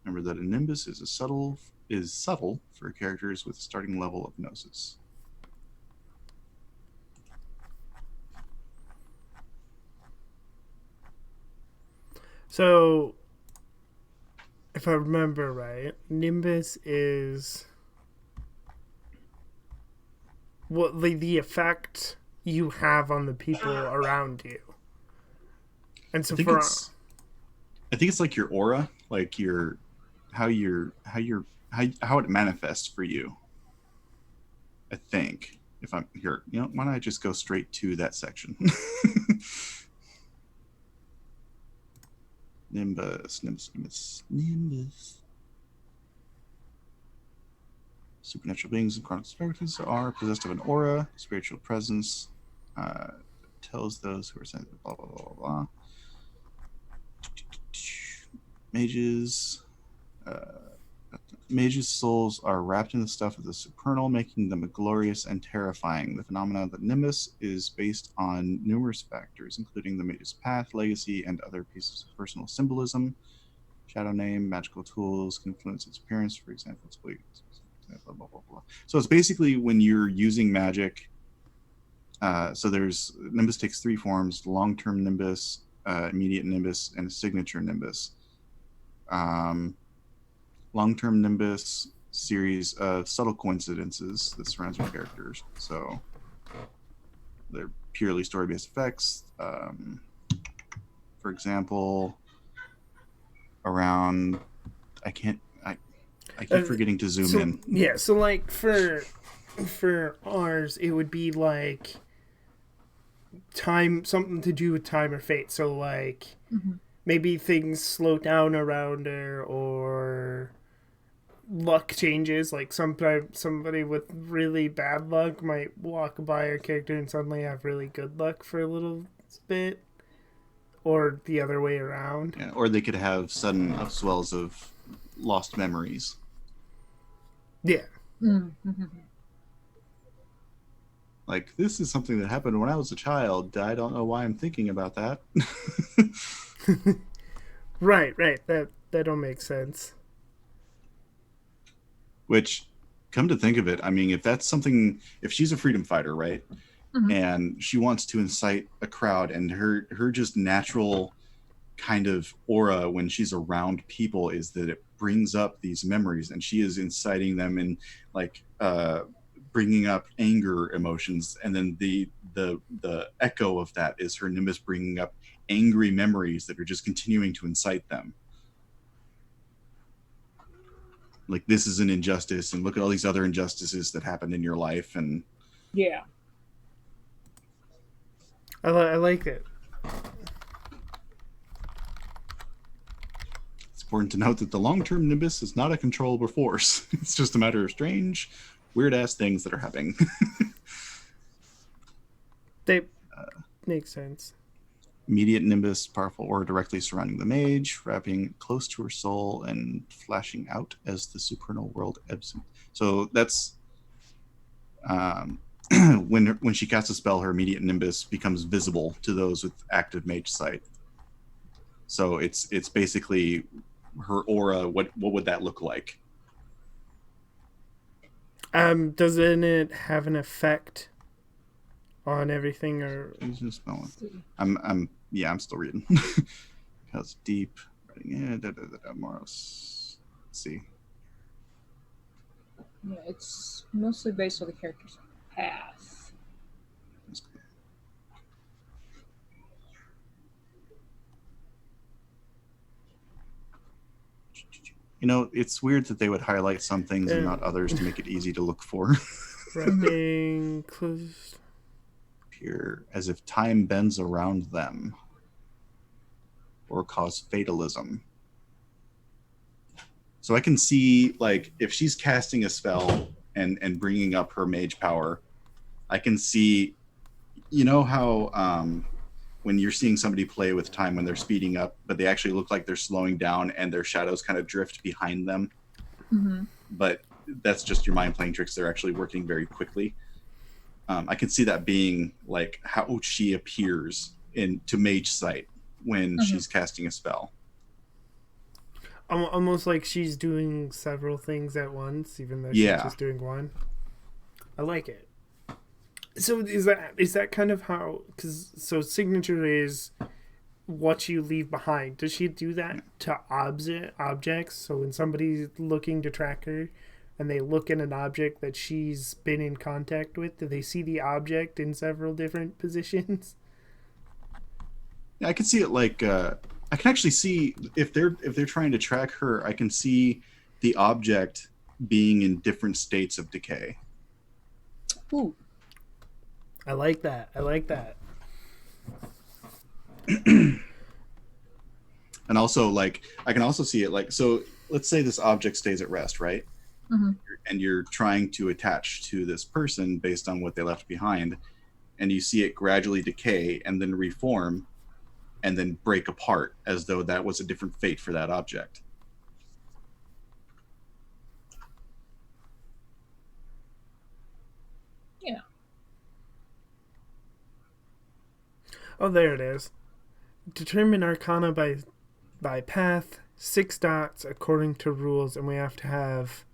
Remember that a Nimbus is subtle for characters with a starting level of Gnosis. So, if I remember right, Nimbus is what the effect you have on the people around you. And so I think it's like your aura, like how it manifests for you. I think if I'm here, why don't I just go straight to that section? Nimbus. Supernatural beings and chronic spirits are possessed of an aura, spiritual presence, tells those who are sent, blah, blah, blah, blah. Mages. Mages' souls are wrapped in the stuff of the supernal, making them glorious and terrifying. The phenomenon of the Nimbus is based on numerous factors, including the mage's path, legacy, and other pieces of personal symbolism. Shadow name, magical tools can influence its appearance. For example, blah, blah, blah, blah. So it's basically when you're using magic. So there's Nimbus takes 3 forms: long-term Nimbus, immediate Nimbus, and a signature Nimbus. Long-term Nimbus series of subtle coincidences that surrounds your characters. So they're purely story-based effects. For example, around I keep forgetting to zoom in. Yeah, so like for ours, it would be like time, something to do with time or fate. So like maybe things slow down around her, or luck changes. Like sometimes somebody with really bad luck might walk by our character and suddenly have really good luck for a little bit, or the other way around. Yeah, or they could have sudden upswells of lost memories. Yeah. Like, this is something that happened when I was a child. I don't know why I'm thinking about that. Right. That don't make sense. Which, come to think of it, I mean, if that's something, if she's a freedom fighter, right? And she wants to incite a crowd, and her just natural kind of aura when she's around people is that it brings up these memories, and she is inciting them and like bringing up anger emotions, and then the echo of that is her Nimbus bringing up angry memories that are just continuing to incite them. Like, this is an injustice, and look at all these other injustices that happened in your life. And yeah, I like it. It's important to note that the long-term Nimbus is not a controllable force. It's just a matter of strange, weird-ass things that are happening. They make sense. Immediate Nimbus, powerful aura directly surrounding the mage, wrapping close to her soul and flashing out as the supernal world ebbs. So that's when she casts a spell, her immediate Nimbus becomes visible to those with active mage sight. So it's basically her aura. What would that look like? Doesn't it have an effect on everything? Or I'm still reading. Because deep. Moros. Let's see. Yeah, it's mostly based on the character's path. You know, it's weird that they would highlight some things and not others to make it easy to look for. Wrapping close. Appear as if time bends around them, or cause fatalism. So I can see, like, if she's casting a spell and bringing up her mage power, I can see, you know how when you're seeing somebody play with time when they're speeding up, but they actually look like they're slowing down and their shadows kind of drift behind them. But that's just your mind playing tricks. They're actually working very quickly. I can see that being like how she appears to mage sight when she's casting a spell. Almost like she's doing several things at once, even though she's just doing one. I like it. So is that kind of how? So signature is what you leave behind. Does she do that to objects? So when somebody's looking to track her and they look at an object that she's been in contact with, do they see the object in several different positions? I can see it like I can actually see if they're trying to track her, I can see the object being in different states of decay. Ooh. I like that. I like that. And also, like, I can also see it like, so let's say this object stays at rest, right? Mm-hmm. And you're trying to attach to this person based on what they left behind, and you see it gradually decay and then reform and then break apart as though that was a different fate for that object. Yeah. Oh, there it is. Determine Arcana by path, 6 dots according to rules, and we have to have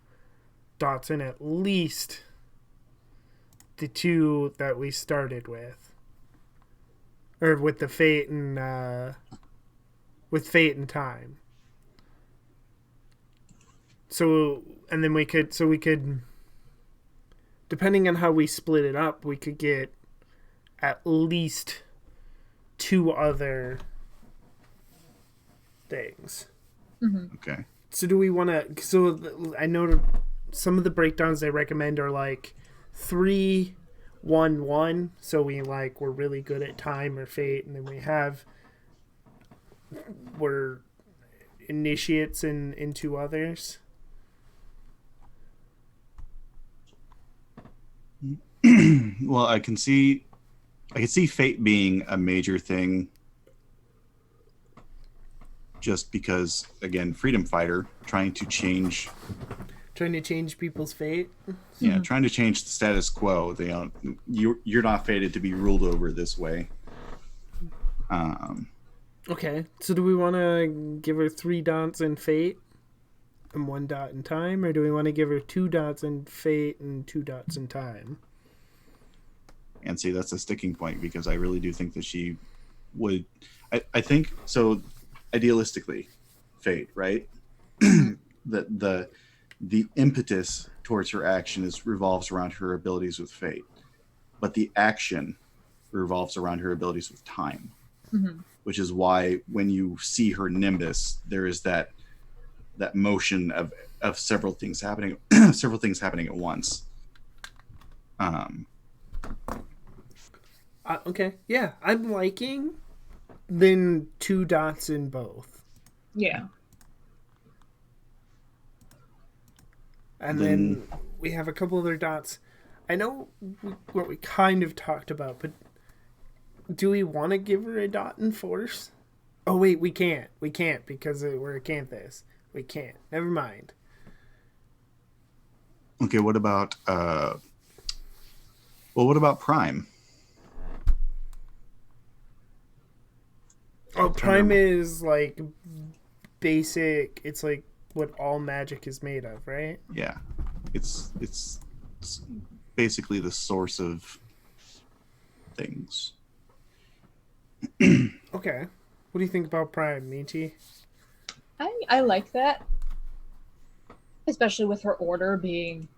dots in at least the 2 that we started with. Or with the fate and with fate and time. So and then we could depending on how we split it up, we could get at least 2 other things. Mm-hmm. Okay. So do we want to? So I know some of the breakdowns they recommend are like 3, 1, 1. So we're really good at time or fate, and then we're initiates in 2 others. Well, I can see fate being a major thing. Just because, again, freedom fighter, trying to change people's fate. Yeah, Mm-hmm. trying to change the status quo. You're not fated to be ruled over this way. Okay, so do we want to give her 3 dots in fate and 1 dot in time, or do we want to give her 2 dots in fate and 2 dots in time? And see, that's a sticking point, because I really do think that she would. I think so. Idealistically, fate, right? the impetus towards her action revolves around her abilities with fate, but the action revolves around her abilities with time. Mm-hmm. Which is why when you see her nimbus, there is that motion of several things happening, at once. Okay, yeah, I'm liking then 2 dots in both. Yeah. And then we have a couple other dots. I know what we kind of talked about, but do we want to give her a dot in force? Oh, wait, we can't. We can't because we're a Canthus. We can't. Never mind. Okay, what about what about Prime? Oh, Prime is like basic. It's like what all magic is made of, right? Yeah, it's basically the source of things. Okay, what do you think about Prime, Michi? I like that, especially with her order being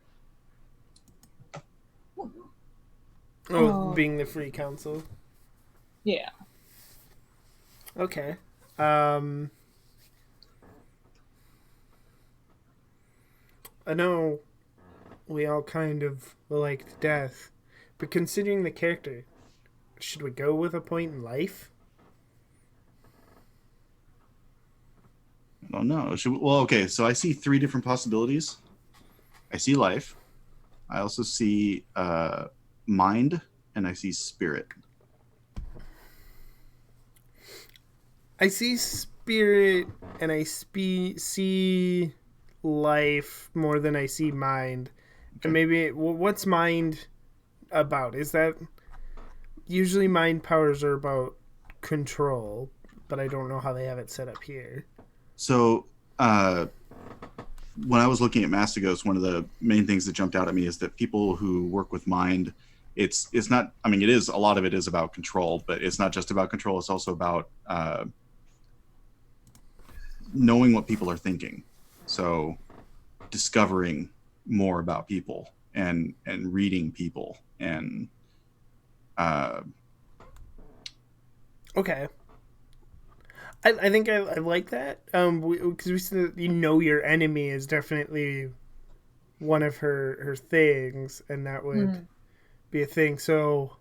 being the free council. Yeah. Okay. I know we all kind of liked death, but considering the character, should we go with a point in life? I don't know. Okay, so I see 3 different possibilities. I see life. I also see mind, and I see spirit. I see spirit, and I see life more than I see mind. Okay. And maybe, what's mind about? Is that... Usually mind powers are about control, but I don't know how they have it set up here. So, when I was looking at Mastigos, one of the main things that jumped out at me is that people who work with mind, it's not, I mean, it is, a lot of it is about control, but it's not just about control. It's also about knowing what people are thinking. So discovering more about people and reading people and okay. I think I like that. Because we said that, your enemy is definitely one of her things, and that would be a thing. So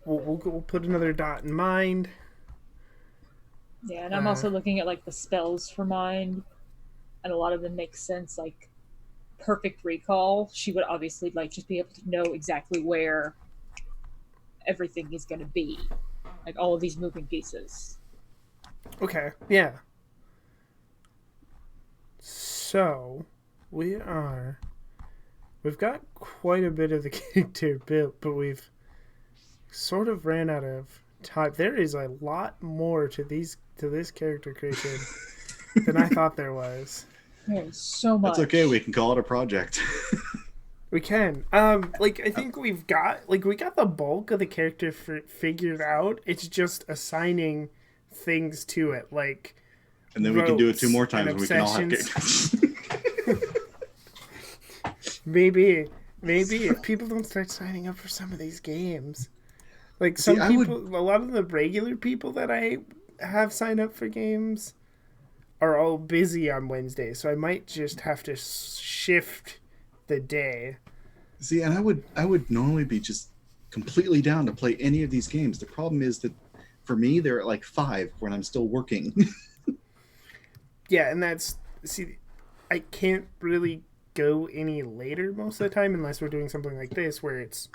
we'll put another dot in mind. Yeah, and I'm also looking at like the spells for mind, and a lot of them make sense. Like perfect recall, she would obviously like just be able to know exactly where everything is going to be, like all of these moving pieces. Okay, yeah. So we've got quite a bit of the character built, but we've sort of ran out of time. There is a lot more to this character creation than I thought there was. There's so much. That's okay. We can call it a project. We can. Like I think we got the bulk of the character figured out. It's just assigning things to it, like. And then we can do it 2 more times. And we can all have characters. Maybe if people don't start signing up for some of these games, like a lot of the regular people that I have signed up for games are all busy on Wednesday, so I might just have to shift the day. See, and I would normally be just completely down to play any of these games. The problem is that for me, they're at like 5 when I'm still working. Yeah, and I can't really go any later most of the time unless we're doing something like this where it's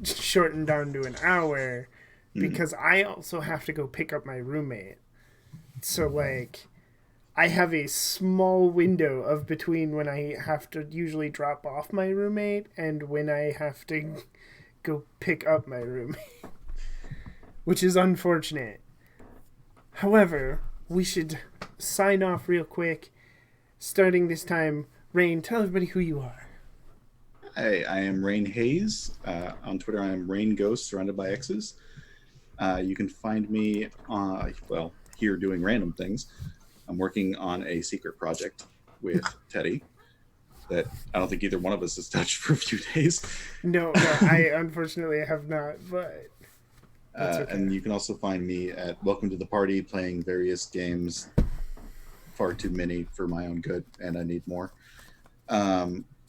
shortened down to an hour, because I also have to go pick up my roommate. So like I have a small window of between when I have to usually drop off my roommate and when I have to go pick up my roommate, which is unfortunate. However, we should sign off real quick. Starting this time, Rain, tell everybody who you are. I am Rain Hayes. On Twitter, I am Rain Ghost, surrounded by X's. You can find me, here doing random things. I'm working on a secret project with Teddy that I don't think either one of us has touched for a few days. No, I unfortunately have not, but... Okay. And you can also find me at Welcome to the Party, playing various games. Far too many for my own good, and I need more.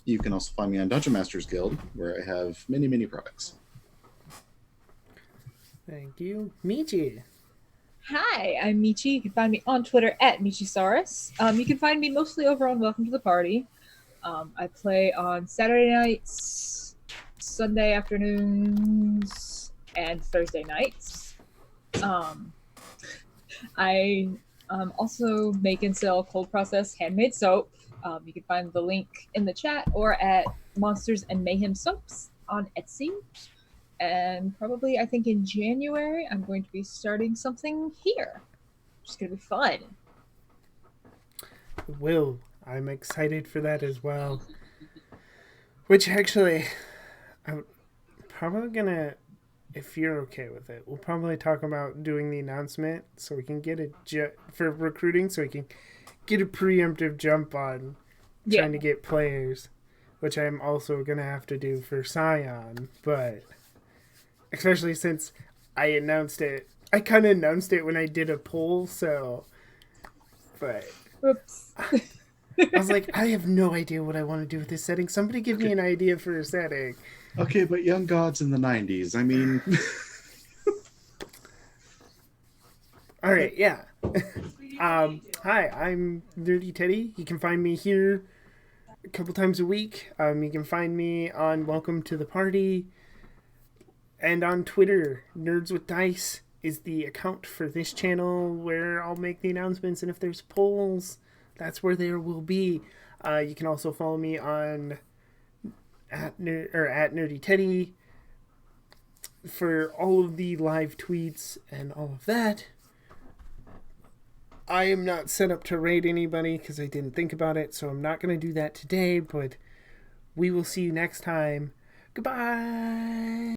You can also find me on Dungeon Masters Guild, where I have many, many products. Thank you. Michi. Hi, I'm Michi. You can find me on Twitter at Michisaurus. You can find me mostly over on Welcome to the Party. I play on Saturday nights, Sunday afternoons, and Thursday nights. I also make and sell cold processed handmade soap. You can find the link in the chat or at Monsters and Mayhem Soaps on Etsy. And probably, I think in January, I'm going to be starting something here. It's going to be fun. Will, I'm excited for that as well. Which actually, I'm probably going to, if you're okay with it, we'll probably talk about doing the announcement so we can get for recruiting, so we can get a preemptive jump on trying to get players, which I'm also going to have to do for Scion, but especially since I announced it. I kind of announced it when I did a poll, so, but... Oops. I was like, I have no idea what I want to do with this setting. Somebody give me an idea for a setting. Okay, but Young Gods in the 90s. I mean... All right, yeah. Hi, I'm Nerdy Teddy. You can find me here a couple times a week. You can find me on Welcome to the Party and on Twitter. Nerds with Dice is the account for this channel where I'll make the announcements, and if there's polls, that's where there will be. You can also follow me on at Nerdy Teddy for all of the live tweets and all of that. I am not set up to raid anybody because I didn't think about it, so I'm not going to do that today, but we will see you next time. Goodbye.